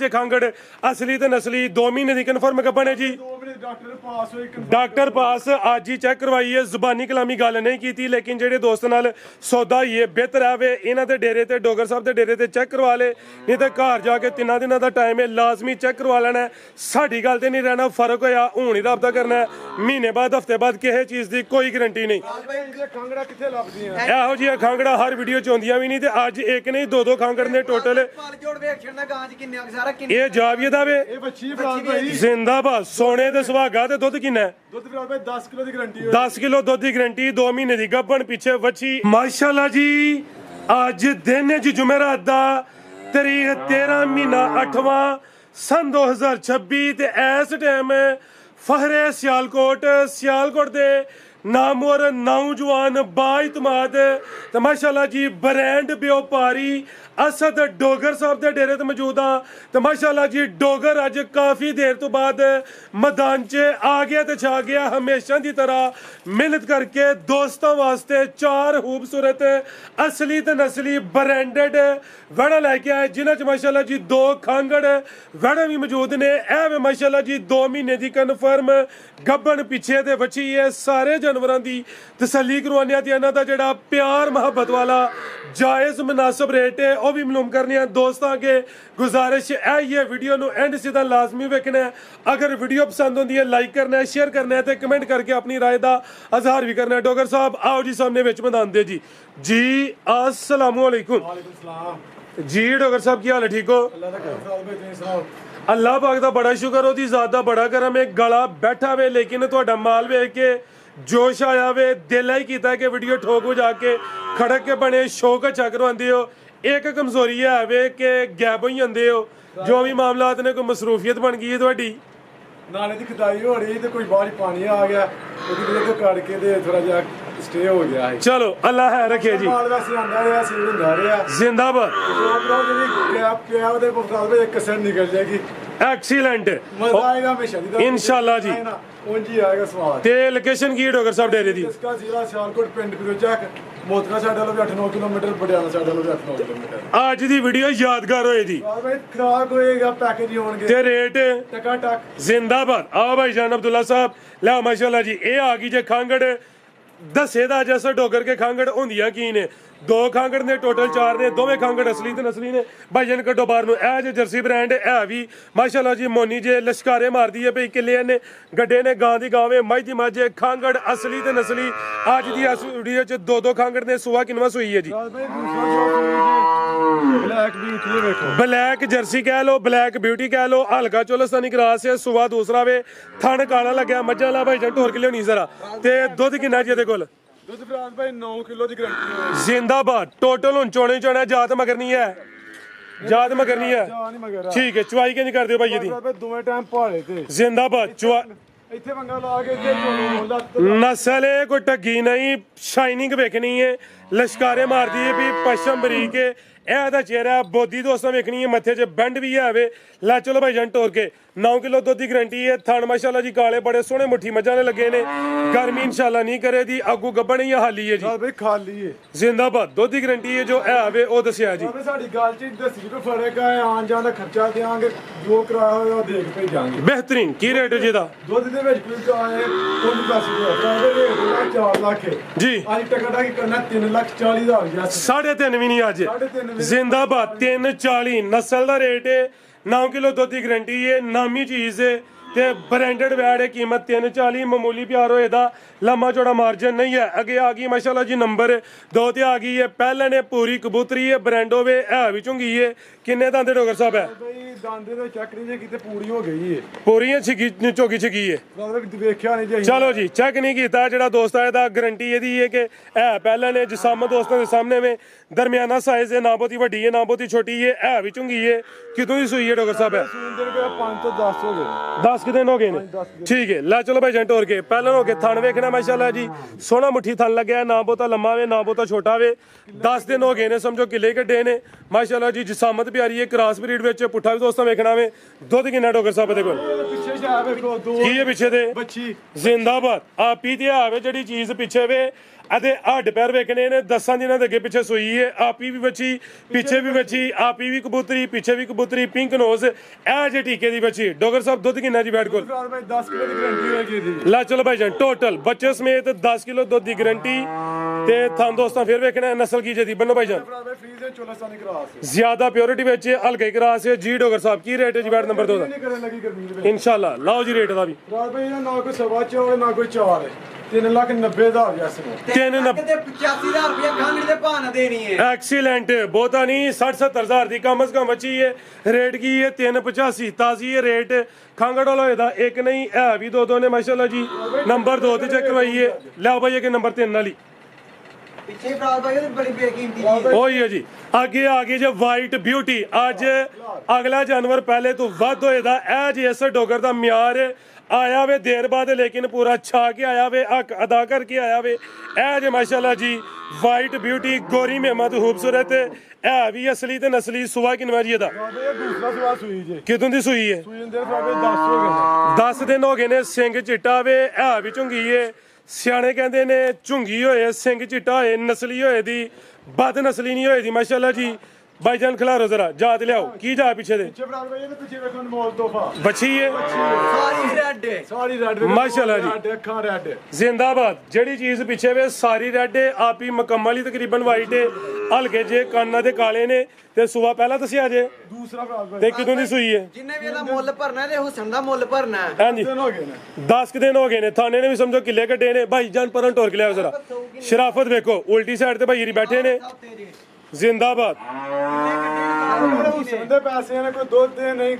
खंगड़ असली ते नस्ली 2 महीने की कन्फर्म गब्बन है जी। डॉक्टर पास आज ही चेक करवाई है, जुबानी कलामी गल नहीं की, लेकिन जेडे दोस्त नाल सौदा ही है बेहतर है वे इन्हां दे डेरे ते डोगर साहब दे डेरे ते चेक करवा ले, नहीं तो घर जाके 3 दिनों का टाइम है लाजमी चेक करवा लेना। साडी गल ते नहीं रहना, फर्क होया हुण ही रब्ता करना, महीने बाद हफ्ते बाद किसी चीज़ की कोई गारंटी नहीं। ਇਹੋ ਜਿਹੀਆਂ ਖਾਂਗੜਾ ਹਰ ਵੀਡੀਓ ਚ ਆਉਂਦੀਆਂ ਵੀ ਨਹੀਂ ਤੇ ਅੱਜ ਇੱਕ ਨਹੀਂ ਦੋ ਖਾਂਗੜ ਨੇ ਟੋਟਲ। ਇਹ ਜਾਵੀਏ ਦਾ ਵੇ ਜ਼ਿੰਦਾਬਾਦ ਸੋਨੇ ਤੇ ਸੁਹਾਗਾ ਤੇ ਦੁੱਧ ਕਿੰਨਾ ਹੈ? ਦੁੱਧ 10 ਕਿਲੋ ਦੀ ਗਾਰੰਟੀ 10 ਕਿਲੋ ਦੁੱਧ ਦੀ ਗਾਰੰਟੀ, 2 ਮਹੀਨੇ ਦੀ ਗੱਭਣ ਪਿੱਛੇ ਵੱਛੀ ਮਾਸ਼ਾਅੱਲਾ ਜੀ। ਅੱਜ ਦਿਨ ਜੀ ਜੁਮੇਰਾਤ ਦਾ ਤਰੀਕ 13 ਮਹੀਨਾ 8ਵਾਂ सन 2026 ਤੇ ਇਸ ਟਾਈਮ ਫਹਰੇ ਸਿਆਲਕੋਟ ਦੇ नामवर नौजवान बाइतमाद तो माशाल्लाह जी ब्रांड व्यापारी असद डोगर साहब के डेरे ते मौजूद हाँ। तो माशाल्लाह जी डोगर अज काफ़ी देर तो बाद मैदान च आ गया तो छा गया, हमेशा की तरह मेहनत करके दोस्तों वास्ते 4 खूबसूरत असली ते नस्ली ब्रांडेड वड़ा लैके आए, जिन्हों च माशाल्लाह जी 2 खांगड़ वड़ा भी मौजूद ने। ए माशाल्लाह जी 2 महीने की कन्फर्म गब्बन पिछे ते बची है। सारे जानवरों की तसली करवाने ते इन्हां दा जिहड़ा प्यार मुहब्बत वाला जायज़ मुनासिब रेट है वह भी मालूम करने। दोस्तों के गुजारिश है वीडियो नूं एंड सीधा लाजमी वेखना है। अगर वीडियो पसंद होंदी है लाइक करना है, शेयर करना है, तो कमेंट करके अपनी राय का इजहार भी करना है। डोगर साहब आओ जी सामने विच मैदान दे जी। जी अस्सलामु अलैकुम जी। डोगर साहब की हाल है? ठीक हो? अल्लाह पाक दा बड़ा शुक्र, ओदी ज़ात दा बड़ा करम है। गला बैठा वे लेकिन तुहाडा माल वेख के जोश आया वे, दिल ही कीता कि वीडियो ठोक बजा के खड़क के बने शौक अच्छा करवांदे हो। एक कमजोरी है वे कि गैप हो जांदे हो, जो भी मामलात ने कोई मसरूफियत बन गई है तुहाडी, नाले की खुदाई हो रही तो कोई बाहर पानी आ गया ਉਹਦੀ ਵਜ੍ਹਾ ਤੋਂ ਕੱਢ ਕੇ ਤੇ ਥੋੜਾ ਜਿਹਾ ਸਟੇ ਹੋ ਗਿਆ ਹੈ। चलो अल्लाह है रखे जी। ਮਾਲ ਵੈਸੇ ਆਂਦਾ ਰਿਹਾ ਸੀ ਹੁੰਦਾ ਰਿਹਾ जिंदाबाद। ਜਿਹੜੀ ਗੈਪ ਪਿਆ ਉਹਦੇ ਮੁਤਾਬਕ 1% ਨਿਕਲ ਜਾਏਗੀ। एक्सीलेंट ਮਜ਼ਾ ਆਏਗਾ ਹਮੇਸ਼ਾ ਦੀ इंशाल्लाह जी। ਉਂਝ ਹੀ ਆਏਗਾ ਸਵਾਦ। ਤੇ ਲੋਕੇਸ਼ਨ ਕੀ ਡੋਗਰ ਸਾਹਿਬ ਡੇਰੇ ਦੀ? ਇਸਕਾ ਜ਼ਿਲ੍ਹਾ ਸਿਆਲਕੋਟ, ਪਿੰਡ ਫਿਰੋਜ਼ਾ, ਮੋਤਰਾ ਸਾਡੇ ਲੋ 8-9 ਕਿਲੋਮੀਟਰ, ਬੜਿਆਣਾ ਸਾਡੇ ਲੋ 8-9 ਕਿਲੋਮੀਟਰ। ਅੱਜ ਦੀ ਵੀਡੀਓ ਯਾਦਗਾਰ ਹੋਏ ਜੀ। ਖਰਾਕ ਹੋਏਗਾ, ਪੈਕੇਜ ਹੋਣਗੇ ਤੇ ਰੇਟ ਟਕਾ ਟਕ। जिंदाबाद। आओ भाई जान अब्दुल्ला साहब लै माशाल्लाह जी। ये आ गई जे खांगड़ दसे दा जैसा डोगर के खांगड़ होंदियां की ने, 2 खांगड़ ने टोटल 4 ने, दोवें खांगड़ असली ते नस्ली ने। भाईजान कड्डो बाहर नूं। ए जे जर्सी ब्रांड है भी माशाल्लाह जी मोनी जे लश्कारे मारदी है भई किले ने गड्डे ने, गां दी गावे, मझ दी मझ, खांगड़ असली ते नस्ली। आज दी इस वीडियो च 2 खांगड़ ने। सुआ किनवा सुई है जी? ब्लैक ब्यूटी देखो, ब्लैक जर्सी कह लो, ब्लैक ब्यूटी कह लो, हल्का चोलस्तानी क्रास है। सुआ दूसरा वे, थन काला लग्या। मज्जां ला भाईजान ढोर के लियानी जरा। ते दुध किन्ना जी इहदे कोल? ਦੁੱਧ ਫਰਾਂਸ ਭਾਈ 9 ਕਿਲੋ ਦੀ ਗਾਰੰਟੀ ਹੈ। जिंदाबाद। टोटल हुण चोणे चोਣਾ जात मगर नहीं है, जात मगर नहीं है। ਜਾਨ ਹੀ ਮਗਰ ठीक है। चुवाई किंज कर दियो भाई जी? ਦੋਵੇਂ ਟਾਈਮ ਭਾਲੇ ਤੇ जिंदाबाद। चुआ ਇੱਥੇ ਵੰਗਾ ਲਾ ਕੇ ਇੱਥੇ ਚੋਣੋਂ ਲੱਤ नस्ल है कोई टग्गी नहीं, शाइनिंग वेखनी है, लश्कारे मारदी है भी पश्चिम बरीक है। ਇਹਦਾ ਚਿਹਰਾ ਬੋਦੀ ਦੋਸਤਾਂ ਵੇਖਣੀ ਹੈ, ਮੱਥੇ 'ਚ ਬੈਂਡ ਵੀ ਹੈ ਵੇ। ਲੈ ਚਲੋ ਭਾਈ ਜਾਨ ਟੋਰ ਕੇ 9 ਕਿਲੋ ਦੁੱਧ ਦੀ ਗਰੰਟੀ ਹੈ। ਥਣ ਮਾਸ਼ਾਅੱਲਾ ਜੀ ਕਾਲੇ ਬੜੇ ਸੋਹਣੇ ਮੁੱਠੀ ਮੱਝਾਂ ਨੇ ਲੱਗੇ ਨੇ। ਗਰਮੀ ਇਨਸ਼ਾਅੱਲਾ ਨਹੀਂ ਕਰੇ ਦੀ, ਅੱਗੂ ਗੱਬਣ ਹੀ ਹਾਲੀ ਹੈ ਜੀ। ਹਾਂ ਬਈ ਖਾਲੀ ਹੈ। ਜ਼ਿੰਦਾਬਾਦ। ਦੁੱਧ ਦੀ ਗਰੰਟੀ ਹੈ, ਜੋ ਹੈ ਵੇ ਉਹ ਦੱਸਿਆ ਜੀ। ਸਾਡੀ ਗੱਲ 'ਚ ਦੱਸੀ ਕੋਈ ਫਰਕ ਆ, ਆਣ ਜਾਣ ਦਾ ਖਰਚਾ ਦਿਆਂਗੇ, ਜੋ ਕਰਾਇਆ ਹੋਇਆ ਉਹ ਦੇਖ ਕੇ ਜਾਾਂਗੇ। ਬਿਹਤਰੀਨ। ਕੀ ਰੇਟ ਹੈ ਜਿਹਦਾ? ਦੁੱਧ ਦੇ ਵਿੱਚ ਕੋਈ ਆਏ ਉਹਨੂੰ ਦੱਸ ਦਿਓ। ਕਹਿੰਦੇ ਰੇਟ 4 ਲੱਖ ਜੀ। ਅੱਜ ਟਕਾ ਕੀ ਕਰਨਾ 3,40,000। 3.5 ਵੀ ਨਹੀਂ ਅੱਜ। 3.5 जिंदाबाद। 340 नस्ल का रेट है, 9 किलो दुध की गारंटी है, नामी चीज़ है ते ब्रांडेड वैड है। कीमत 340, मामूली प्यार होए दा, लम्मा चौड़ा मार्जिन नहीं है। अगे आ गई माशाल्लाह जी नंबर 2 ते आ गई है। पहले ने पूरी कबूतरी है, ब्रांड होवे है भी चुंगी है। किन्ने दांदे डोगर साहब है? ਬਈ ਦਾਂਦੇ ਦੇ ਚੱਕ ਨਹੀਂ ਜੇ ਕਿਤੇ ਪੂਰੀ ਹੋ ਗਈ ਹੈ। पूरी छिगी चौकी छिगी है। ਮਤਲਬ ਵੇਖਿਆ ਨਹੀਂ ਜੀ। चलो जी चेक नहीं किया ਜਿਹੜਾ ਦੋਸਤ ਆਇਆ ਦਾ ਗਾਰੰਟੀ ਇਹਦੀ ਹੈ ਕਿ ਇਹ ਪਹਿਲਾਂ ਨੇ ਜਿਸਮ ਦੋਸਤਾਂ ਦੇ ਸਾਹਮਣੇ में दरमियाना साइज है, ना बहुती वड्डी है ना बहुती छोटी है भी चुंगी है। कितों की सुई है डोगर साहब है? 5 ਤੋਂ 10 ਹੋ ਗਏ। 10 दिन हो गए ने। ठीक है। ला चलो भाई जंट हो के पहले हो के थन वेखना माशाल्लाह जी। सोहना मुट्ठी थन लग्या, ना बहुता लम्मा वे ना बहुता छोटा वे। 10 दिन हो गए ने, समझो किले कड्डे ने माशाल्लाह जी। जिसामत प्यारी है, क्रॉस ब्रीड विच पुट्ठा भी दोस्तां वेखना वे। दुध किन्ना डोगर साहब दे कोल? ਪਿੱਛੇ ਜਾ ਵੇਖੋ 2 की है पिछे दे? ਬੱਚੀ। जिंदाबाद। आपी ते आवे जड़ी चीज पिछे वे ਅਤੇ ਹੱਡ ਪੈਰ ਵੇਖਣੇ ਨੇ 10 ਦਿਨਾਂ ਦੇ ਅੱਗੇ ਪਿੱਛੇ ਸੂਈ ਹੈ ਆਪੀ ਵੀ ਬੱਚੀ ਪਿੱਛੇ ਵੀ ਬੱਚੀ ਆਪੀ ਵੀ ਕਬੂਤਰੀ ਪਿੱਛੇ ਵੀ ਕਬੂਤਰੀ ਪਿੰਕ ਨੋਜ਼ ਇਹ ਜੇ ਟੀਕੇ ਦੀ ਬੱਚੀ ਡੋਗਰ ਸਾਹਿਬ ਦੁੱਧ ਕਿੰਨਾ ਜੀ ਬੈਠ ਕੋਲ ਫਰਾਦ ਭਾਈ 10 ਕਿਲੋ ਦੀ ਗਰੰਟੀ ਹੋਏਗੀ ਇਹਦੀ ਲੈ ਚਲੋ ਭਾਈ ਜਾਨ ਟੋਟਲ ਬੱਚੇ ਸਮੇਤ 10 ਕਿਲੋ ਦੁੱਧ ਦੀ ਗਾਰੰਟੀ ਤੇ ਤੁਹਾਨੂੰ ਦੋਸਤਾਂ ਫਿਰ ਵੇਖਣਾ ਨਸਲ ਕੀ ਜਦੀ ਬੰਨੋ ਭਾਈ ਜਾਨ ਫਰਾਦ ਭਾਈ ਫ੍ਰੀਜ਼ ਹੈ ਚੋਲਸਤਾਨੀ ਕਰਾਸ ਜ਼ਿਆਦਾ ਪਿਓਰਿਟੀ ਵਿੱਚ ਹਲਕੇ ਕਰਾਸ ਹੈ ਜੀ ਡੋਗਰ ਸਾਹਿਬ ਕੀ ਰੇਟ ਹੈ ਜੀ ਬੈਠ ਨੰਬਰ 2 ਦਾ ਨਹੀਂ ਕਰਨ ਲੱਗੀ ਗਰਮੀ ਦੇ ਵਿੱਚ ਇਨਸ਼ਾਅੱਲਾ ਲਾਓ ਜੀ ਰੇਟ ਦਾ ਵੀ ਫਰਾਦ ਭਾਈ ਨਾ ਕੋਈ ਸਵਾ ਚੌੜ ਨਾ ਕੋਈ 4 3,90,000 ਜੈਸ ਨੂੰ 390 ਤੇ 85000 ਰੁਪਏ ਖਾਣ ਦੇ ਭਾਅ ਨਾ ਦੇਣੀ ਹੈ एक्सीलेंट बहुता नहीं 60-70 ਦੀ ਕਮ ਸੇ ਕਮ ਬੱਚੀ ਹੈ ਰੇਟ ਕੀ ਹੈ 385 ਤਾਜ਼ੀ ਹੈ ਰੇਟ ਖਾਂਗੜ ਵਾਲਾ ਹੋਏਦਾ ਇੱਕ ਨਹੀਂ ਹੈ ਵੀ ਦੋ ਨੇ ਮਾਸ਼ਾਅੱਲਾ ਜੀ ਨੰਬਰ 2 ਤੇ ਚੈੱਕ ਕਰਵਾਈਏ ਲਿਆਓ ਭਾਈ ਇਹ ਕਿ ਨੰਬਰ 3 ਵਾਲੀ ਪਿੱਛੇ ਫਰਾਦ ਭਾਈ ਉਹਦੀ ਬੜੀ ਬੇਕੀਮਤੀ ਹੈ ਉਹੀ ਹੈ ਜੀ ਅੱਗੇ ਆ ਗਈ ਜੇ ਵਾਈਟ ਬਿਊਟੀ ਅੱਜ ਅਗਲਾ ਜਾਨਵਰ ਪਹਿਲੇ ਤੋਂ ਵੱਧ ਹੋਏਦਾ ਇਹ ਜੀ ਇਸ ਡੋਗਰ ਦਾ ਮਿਆਰ ਆਇਆ ਵੇ ਦੇਰ ਬਾਅਦ ਲੇਕਿਨ ਪੂਰਾ ਛਾ ਕੇ ਆਇਆ ਵੇ ਹੱਕ ਅਦਾ ਕਰਕੇ ਆਇਆ ਵੇ ਇਹ ਜੇ ਮਾਸ਼ਾਅੱਲਾ ਜੀ ਵਾਈਟ ਬਿਊਟੀ ਗੋਰੀ ਮਹਿਮਦ ਖੂਬਸੂਰਤ ਇਹ ਵੀ ਅਸਲੀ ਤੇ ਨਸਲੀ ਸੁਆ ਕਿਨਵਾ ਜੀ ਇਹਦਾ ਫਰਾਦ ਭਾਈ ਇਹ ਦੂਸਰਾ ਸਵਾ ਸੂਈ ਜੇ ਕਿਦੋਂ ਦੀ ਸੂਈ ਹੈ ਸੂਈ ਦੇ ਫਰਾਦ ਭਾਈ 10 ਹੋ ਗਏ 10 ਦਿਨ ਹੋ ਗਏ ਨੇ ਸਿੰਘ ਚਿੱਟਾ ਵੇ ਇਹ ਵੀ ਝੁੰਗੀ ਏ ਸਿਆਣੇ ਕਹਿੰਦੇ ਨੇ ਝੁੰਗੀ ਹੋਏ ਸਿੰਘ ਚਿੱਟਾ ਹੋਏ ਨਸਲੀ ਹੋਏ ਦੀ ਬਦ ਨਸਲੀ ਨਹੀਂ ਹੋਏ ਦੀ ਮਾਸ਼ਾਅੱਲਾ ਜੀ ਭਾਈਜਾਨ ਖਿਲਾਰੋ ਜ਼ਰਾ ਜਾਤ ਲਿਆਓ ਕੀ ਜਾ ਪਿੱਛੇ ਦੇ ਪਿੱਛੇ ਫਰਾਦ ਭਾਈ ਇਹਦੇ ਪਿੱਛੇ ਵੇਖੋ ਅਨਮੋਲ ਤੋਹਫਾ ਬੱਚੀ ਏ ਸਾਰੀ ਰੈੱਡ ਹੈ ਸਾਰੀ ਰੈੱਡ ਮਾਸ਼ਾਅੱਲਾ ਜੀ। ਰੈੱਡ ਅੱਖਾਂ ਰੈੱਡ ਜ਼ਿੰਦਾਬਾਦ ਜਿਹੜੀ ਚੀਜ਼ ਪਿੱਛੇ ਵੇ ਸਾਰੀ ਰੈੱਡ ਏ ਆਪੀ ਮੁਕੰਮਲ ਹੀ ਤਕਰੀਬਨ ਵਾਈਟ ਏ ਹਲਕੇ ਜੇ ਕੰਨਾਂ ਦੇ ਕਾਲੇ ਨੇ ਤੇ ਸੁਆ ਪਹਿਲਾਂ ਦੱਸਿਆ ਜੇ ਦੂਸਰਾ ਫਰਾਦ ਭਾਈ ਤੇ ਕਿਦੋਂ ਦੀ ਸੂਈ ਏ ਜਿੰਨੇ ਵੀ ਇਹਦਾ ਮੁੱਲ ਭਰਨਾ ਤੇ ਹੁਸਨ ਦਾ ਮੁੱਲ ਭਰਨਾ ਹੈ ਹਾਂਜੀ ਦਿਨ ਹੋ ਗਏ ਨੇ 10 ਦਿਨ ਹੋ ਗਏ ਨੇ ਥਾਣੇ ਨੇ ਵੀ ਸਮਝੋ ਕਿੱਲੇ ਕੱਢੇ ਨੇ ਭਾਈ ਜਾਨ ਪਰਾਂ ਟੋਰ ਕੇ ਲਿਆਓ ਜ਼ਰਾ ਸ਼ਰਾਫਤ ਵੇਖੋ ਉਲਟੀ ਸਾਈਡ ਤੇ ਭਾਈ ਰੀ ਬੈਠੇ ਨੇ ਜ਼ਿੰਦਾਬਾਦ ਹੁਸਨ ਦੇ ਪੈਸੇ ਨੇ ਕੋਈ ਦੁੱਧ ਦੇ ਨਹੀਂ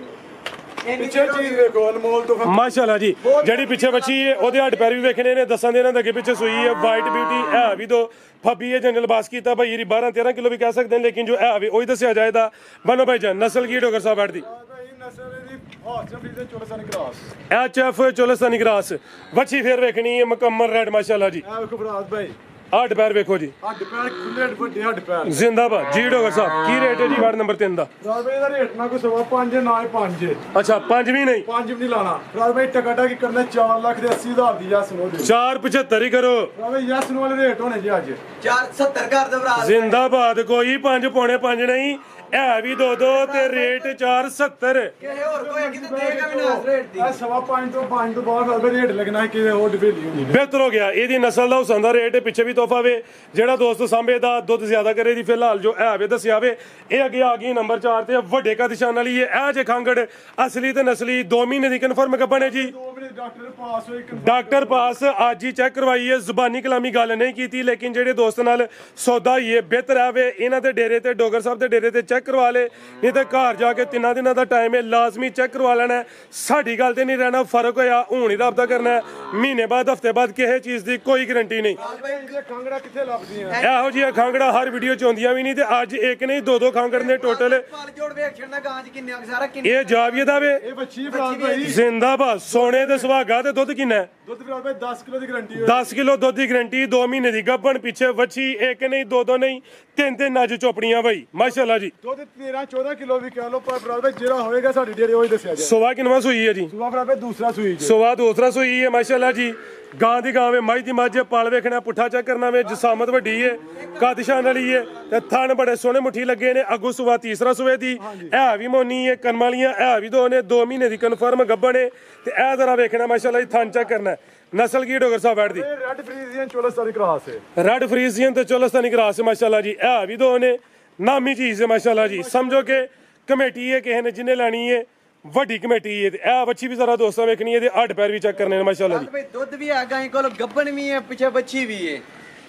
ਪਿੱਛੇ ਚੀਜ਼ ਵੇਖੋ ਅਨਮੋਲ ਤੋਹਫਾ ਮਾਸ਼ਾਅੱਲਾ ਜੀ ਜਿਹੜੀ ਪਿੱਛੇ ਬੱਚੀ ਹੈ ਉਹਦੇ ਹੱਡ ਪੈਰ ਵੀ ਵੇਖਣੇ ਨੇ 10 ਦਿਨਾਂ ਦੇ ਅੱਗੇ ਪਿੱਛੇ ਸੂਈ ਹੈ ਵਾਈਟ ਬਿਊਟੀ ਹੈ ਵੀ ਦੋ ਫੱਬੀ ਹੈ ਜੰਗਲ ਬਾਸ ਕੀਤਾ ਭਾਈ ਰੀ 12-13 ਕਿਲੋ ਵੀ ਕਹਿ ਸਕਦੇ ਨੇ ਲੇਕਿਨ ਜੋ ਹੈ ਵੀ ਉਹੀ ਦੱਸਿਆ ਜਾਏਦਾ ਬਨੋ ਭਾਈ ਜਾਨ ਨਸਲ ਕੀ ਡੋਗਰ ਸਾਹਿਬ ਬੈਠਦੀ ਭਾਈ ਨਸਲ ਦੀ ਹਾਸਨ ਫ੍ਰੀਜ਼ ਹੈ Cholistani cross HF Cholistani grass ਬੱਚੀ ਫੇਰ ਵੇਖਣੀ ਹੈ ਮੁਕੰਮਲ ਰੈਡ ਮਾਸ਼ਾਅੱਲਾ ਜੀ ਇਹ ਵੇਖੋ ਫਰਾਦ ਭਾਈ ਹੱਡ ਪੈਰ ਵੇਖੋ ਜੀ ਹੱਡ ਪੈਰ ਖੁੱਲੇ ਵੱਡੇ ਹੱਡ ਪੈਰ ਜ਼ਿੰਦਾਬਾਦ ਜੀ ਡੋਗਰ ਸਾਹਿਬ ਕੀ ਰੇਟ ਹੈ ਜੀ ਵਾਰਡ ਨੰਬਰ 3 ਦਾ ਫਰਾਦ ਭਾਈ ਇਹਦਾ ਰੇਟ ਨਾ ਕੋਈ ਸਵਾ 5 ਨਾ 5 ਅੱਛਾ 5 ਵੀ ਨਹੀਂ 5 ਵੀ ਨਹੀਂ ਲਾਣਾ ਫਰਾਦ ਭਾਈ ਟਕਾ ਕੀ ਕਰਨਾ 4,80,000 ਦੀ ਜੈਸ ਨੂੰ ਦੇ 475 ਹੀ ਕਰੋ ਫਰਾਦ ਭਾਈ ਜੈਸ ਨੂੰ ਵਾਲੇ ਰੇਟ ਹੋਣੇ ਜੀ ਅੱਜ 470 ਕਰ ਦੇ ਭਰਾ ਜ਼ਿੰਦਾਬਾਦ ਕੋਈ 5 ਪੌਣੇ 5 ਨਹੀਂ ਇਹ ਵੀ 2 ਤੇ ਰੇਟ 470 ਕਿਸੇ ਹੋਰ ਕੋਈ ਕਿਤੇ ਦੇਗਾ ਵੀ ਨਾ ਰੇਟ ਦੀ ਇਹ ਸਵਾ 5 ਤੋਂ ਬਾਅਦ ਫਰਾਦ ਭਾਈ ਰੇਟ ਲੱਗਣਾ ਹੈ ਕਿ ਹੋਰ ਡਿਫੇਲੀ ਹੁੰਦੀ ਬਿਹਤਰ ਹੋ ਗਿਆ ਇਹਦੀ ਨਸਲ ਦਾ ਹੁਸਨ ਦਾ ਰੇਟ ਪਿੱਛੇ ਵੀ ਤੋਹਫਾ ਵੇ ਜਿਹੜਾ ਦੋਸਤ ਸਾਂਭੇ ਦਾ ਦੁੱਧ ਜ਼ਿਆਦਾ ਕਰੇ ਦੀ ਫਿਲਹਾਲ ਜੋ ਹੈ ਵੇ ਦੱਸਿਆ ਵੇ ਇਹ ਅੱਗੇ ਆ ਗਈ ਨੰਬਰ 4 ਤੇ ਵੱਡੇ ਕਾ ਨਿਸ਼ਾਨ ਵਾਲੀ ਹੈ ਇਹ ਜੇ ਖਾਂਗੜ ਅਸਲੀ ਤੇ ਨਸਲੀ 2 ਮਹੀਨੇ ਦੀ ਕਨਫਰਮ ਗੱਬਣ ਹੈ ਜੀ 2 ਮਹੀਨੇ ਡਾਕਟਰ ਪਾਸ ਹੋਏ ਡਾਕਟਰ ਪਾਸ ਅੱਜ ਹੀ ਚੈੱਕ ਕਰਵਾਈ ਹੈ ਜ਼ੁਬਾਨੀ ਕਲਾਮੀ ਗੱਲ ਨਹੀਂ ਕੀਤੀ ਲੇਕਿਨ ਜਿਹੜੇ ਦੋਸਤ ਨਾਲ ਸੌਦਾ ਹੀ ਹੈ ਬਿਹਤਰ ਆਵੇ ਇਹਨਾਂ ਦੇ ਡੇਰੇ ਤੇ ਡੋਗਰ ਸਾਹਿਬ ਦੇ ਡੇਰੇ ਤੇ ਚੈੱਕ ਕਰਵਾ ਲੇ ਨਹੀਂ ਤੇ ਘਰ ਜਾ ਕੇ 3 ਦਿਨਾਂ ਦਾ ਟਾਈਮ ਹੈ ਲਾਜ਼ਮੀ ਚੈੱਕ ਕਰਵਾ ਲੈਣਾ ਹੈ। ਸਾਡੀ ਗੱਲ ਤੇ ਨਹੀਂ ਰਹਿਣਾ ਫਰਕ ਹੋਇਆ ਹੁਣ ਹੀ ਰਾਬਤਾ ਕਰਨਾ ਹੈ ਮਹੀਨੇ ਬਾਅਦ ਹਫਤੇ ਬਾਅਦ ਕਿਸੇ ਚੀਜ਼ ਦੀ ਕੋਈ ਗਰੰਟੀ ਨਹੀਂ ਭਾਈ ਇਹ ਖਾਂਗੜਾ ਕਿੱਥੇ ਲੱਭਦੀਆਂ ਇਹੋ ਜਿਹੀਆਂ ਖਾਂਗੜਾ ਹਰ ਵੀਡੀਓ ਚ ਆਉਂਦੀਆਂ ਵੀ ਨਹੀਂ ਤੇ ਅੱਜ ਇੱਕ ਨਹੀਂ 2 ਖਾਂਗੜ ਨੇ ਟੋਟਲ ਪਾਲ ਜੋੜ ਵੇਖ ਛੜਨਾ ਗਾਂ ਚ ਕਿੰਨੇ ਸਾਰਾ ਕਿੰਨੇ ਇਹ ਜਾਵੀਏ ਦਾ ਵੇ ਇਹ ਬੱਚੀ ਫਰਾਦ ਭਾਈ ਜ਼ਿੰਦਾਬਾਦ ਸੋਨੇ ਤੇ ਸੁਹਾਗਾ ਤੇ ਦੁੱਧ ਕਿੰਨਾ ਹੈ ਦੁੱਧ ਫਰਾਦ ਭਾਈ 10 ਕਿਲੋ ਦੀ ਗਰੰਟੀ ਹੋਏ 10 ਕਿਲੋ ਦੁੱਧ ਦੀ ਗਰੰਟੀ 2 ਮਹੀਨੇ ਦੀ ਗੱਭਣ ਪਿੱਛੇ ਵੱਛੀ ਇੱਕ ਨਹੀਂ 2 ਨਹੀਂ 3 ਅੱਜ ਚੋਪੜੀਆਂ ਭਾਈ ਮਾਸ਼ਾਅੱਲਾ ਜੀ ਦੁੱਧ 13-14 ਕਿਲੋ ਵੀ ਕਹਿ ਲੋ ਪਰ ਫਰਾਦ ਭਾਈ ਜਿਹੜਾ ਹੋਏਗਾ ਸਾਡੀ ਡੇਰੇ ਉਹੀ ਦੱਸਿਆ ਜਾਏ ਸੁਬਾ ਕਿਨਵਾ ਸੂਈ ਹੈ ਜੀ ਸੁਬਾ ਫਰਾਦ ਭਾਈ ਦੂਸਰਾ ਸੂਈ ਜੀ ਸੁਬਾ ਦੂਸਰਾ ਸੂਈ ਹੈ ਮਾਸ਼ਾਅੱਲਾ ਜੀ ਗਾਂ ਦੀ ਗਾਂ ਵੇ ਮੱਝ ਦੀ ਮੱਝ ਪਲ ਵੇਖਣਾ ਪੁੱਠਾ ਚੈੱਕ ਕਰਨਾ ਵੇ ਜਸਾਮਤ ਵੱਡੀ ਹੈ ਕਾਦਿਸ਼ਾਨ ਵਾਲੀ ਹੈ ਤੇ ਥਣ ਬੜੇ ਸੋਹਣੇ ਮੁੱਠੀ ਲੱਗੇ ਨੇ ਅੱਗੂ ਸੁਬਾ ਤੀਸਰਾ ਸੂਏ ਦੀ ਇਹ ਵੀ ਮੋਨੀ ਹੈ ਕੰਨ ਵਾਲੀਆਂ ਇਹ ਵੀ 2 ਨੇ 2 ਮਹੀਨੇ ਦੀ ਕਨਫਰਮ ਗੱਭਣ ਹੈ ਤੇ ਇਹ ਜ਼ਰਾ ਵੇਖਣਾ ਮਾਸ਼ਾਅੱਲਾ ਜੀ ਥਣ ਚੈੱਕ ਕਰਨਾ ਨਸਲ ਕੀ ਡੋਗਰ ਸਾਹਿਬ ਬੈਠਦੀ ਇਹ ਰੈੱਡ ਫਰੀਜ਼ੀਅਨ ਚੋਲਸਤਾਨੀ ਕਰਾਸ ਹੈ ਰੈਡ ਫਰੀਜ਼ੀਅਨ ਤੇ ਚੋਲਸਤਾਨੀ ਕਰਾਸ ਮਾਸ਼ਾਅੱਲਾ ਜੀ ਇਹ ਵੀ 2 ਨੇ ਨਾਮੀ ਚੀਜ਼ ਹੈ ਮਾਸ਼ਾਅੱਲਾ ਜੀ ਸਮਝੋ ਕਿ ਕਮੇਟੀ ਹੈ ਕਿਸੇ ਨੇ ਜਿੰਨੇ ਲੈਣੀ ਹੈ ਵੱਡੀ ਕਮੇਟੀ ਹੈ ਤੇ ਇਹ ਬੱਚੀ ਵੀ ਜ਼ਰਾ ਦੋਸਤਾਂ ਵੇਖਣੀ ਹੈ ਤੇ ਹੱਡ ਪੈਰ ਵੀ ਚੈੱਕ ਕਰਨੇ ਨੇ ਮਾਸ਼ਾਅੱਲਾ ਜੀ ਭਾਈ ਦੁੱਧ ਵੀ ਹੈ ਗਾਂ ਕੋਲ ਗੱਬਣ ਵੀ ਹੈ ਪਿੱਛੇ ਬੱਚੀ ਵੀ ਹੈ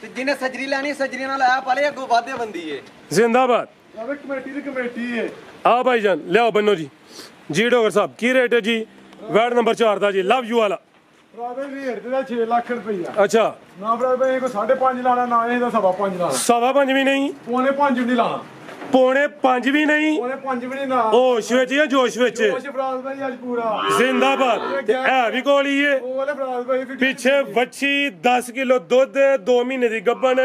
ਤੇ ਜਿਹਨੇ ਸਜਰੀ ਲੈਣੀ ਸਜਰੀ ਨਾਲ ਆ ਪਾਲੇ ਅੱਗੋਂ ਵਾਧੇ ਬੰਦੀ ਹੈ ਜ਼ਿੰਦਾਬਾਦ ਇਹ ਕਮੇਟੀ ਦੀ ਕਮੇਟੀ ਹੈ ਆ ਭਾਈ ਜਾਨ ਲਿਆਓ ਬੰਨੋ ਜੀ ਡੋਗਰ ਸਾਹਿਬ ਕੀ ਰੇਟ ਹੈ ਜੀ ਵਾਰਡ ਨੰਬਰ 4 ਦਾ ਜੀ ਲਵ ਯੂ ਵਾਲਾ ਫਰਾਦ ਭਾਈ ਰੇਟ ਦਾ 6 ਲੱਖ ਰੁਪਈਆ ਅੱਛਾ ਨਾ ਫਰਾਦ ਭਾਈ ਕੋਈ 5.5 ਲਾਣਾ ਨਾ ਇਹਦਾ 5.5 ਲਾਣਾ ਸਵਾ 5 ਵੀ ਨਹੀਂ ਪੌਣੇ 5 ਵੀ ਨਹੀਂ ਲਾਣਾ ਪੌਣੇ 5 ਵੀ ਨਹੀਂ ਪੌਣੇ 5 ਵੀ ਨਹੀਂ ਨਾ ਹੋਸ਼ ਵਿੱਚ ਜਾਂ ਜੋਸ਼ ਵਿੱਚ ਕੁਛ ਫਰਾਦ ਭਾਈ ਅੱਜ ਪੂਰਾ ਜ਼ਿੰਦਾਬਾਦ ਤੇ ਇਹ ਵੀ ਕੋਲ ਹੀ ਹੈ ਉਹ ਵਾਲੇ ਫਰਾਦ ਭਾਈ ਫਿਰ ਪਿੱਛੇ ਵੱਛੀ 10 ਕਿਲੋ ਦੁੱਧ 2 ਮਹੀਨੇ ਦੀ ਗੱਭਣ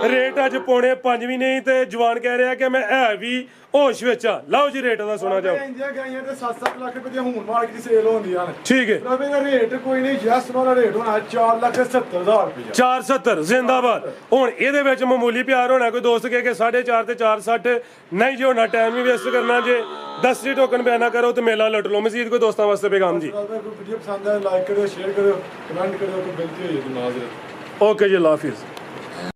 ਰੇਟ ਅੱਜ ਪੌਣੇ 5 ਵੀ ਨਹੀਂ ਤੇ ਜਵਾਨ ਕਹਿ ਰਿਹਾ ਕਿ ਮੈਂ ਇਹ ਵੀ ਹੋਸ਼ ਵਿੱਚ ਆ। ਲਓ ਜੀ ਰੇਟ ਦਾ ਸੁਣਾ ਜਾਓ। ਇੰਡੀਆ ਗਾਈਆਂ ਤੇ 7-7 ਲੱਖ ਰੁਪਏ ਹੁਣ ਮਾਰਕੀਟ ਦੀ ਸੇਲ ਹੁੰਦੀਆਂ ਨੇ। ਠੀਕ ਹੈ, ਰਵੇ ਦਾ ਰੇਟ ਕੋਈ ਨਹੀਂ, ਜੈਸ ਦਾ ਰੇਟ ਹੋਣਾ 4,70,000 ਰੁਪਏ। 470 ਜ਼ਿੰਦਾਬਾਦ। ਹੁਣ ਇਹਦੇ ਵਿੱਚ ਮਾਮੂਲੀ ਪਿਆਰ ਹੋਣਾ, ਕੋਈ ਦੋਸਤ ਕਹੇ ਕਿ 4.5 ਤੇ 460 ਨਹੀਂ ਜੀ ਹੋਣਾ, ਟਾਈਮ ਵੀ ਵੇਸਟ ਕਰਨਾ ਜੇ 10 ਦੀ ਟੋਕਨ ਬਿਆਨਾ ਕਰੋ ਤੇ ਮੇਲਾ ਲੁੱਟ ਲਓ। ਮਜ਼ੀਦ ਕੋਈ ਦੋਸਤਾਂ ਵਾਸਤੇ ਪੈਗਾਮ ਜੀ। ਕੋਈ ਵੀਡੀਓ ਪਸੰਦ ਆਏ ਲਾਈਕ ਕਰਿਓ, ਸ਼ੇਅਰ ਕਰਿਓ, ਕਮੈਂਟ ਕਰਿਓ, ਕੋਈ ਗਲਤੀ ਹੋਈ ਹੈ ਤਾਂ ਮਾਜ਼ਰਤ। ਓਕੇ ਜੀ, ਅੱਲਾ ਹਾਫਿਜ਼।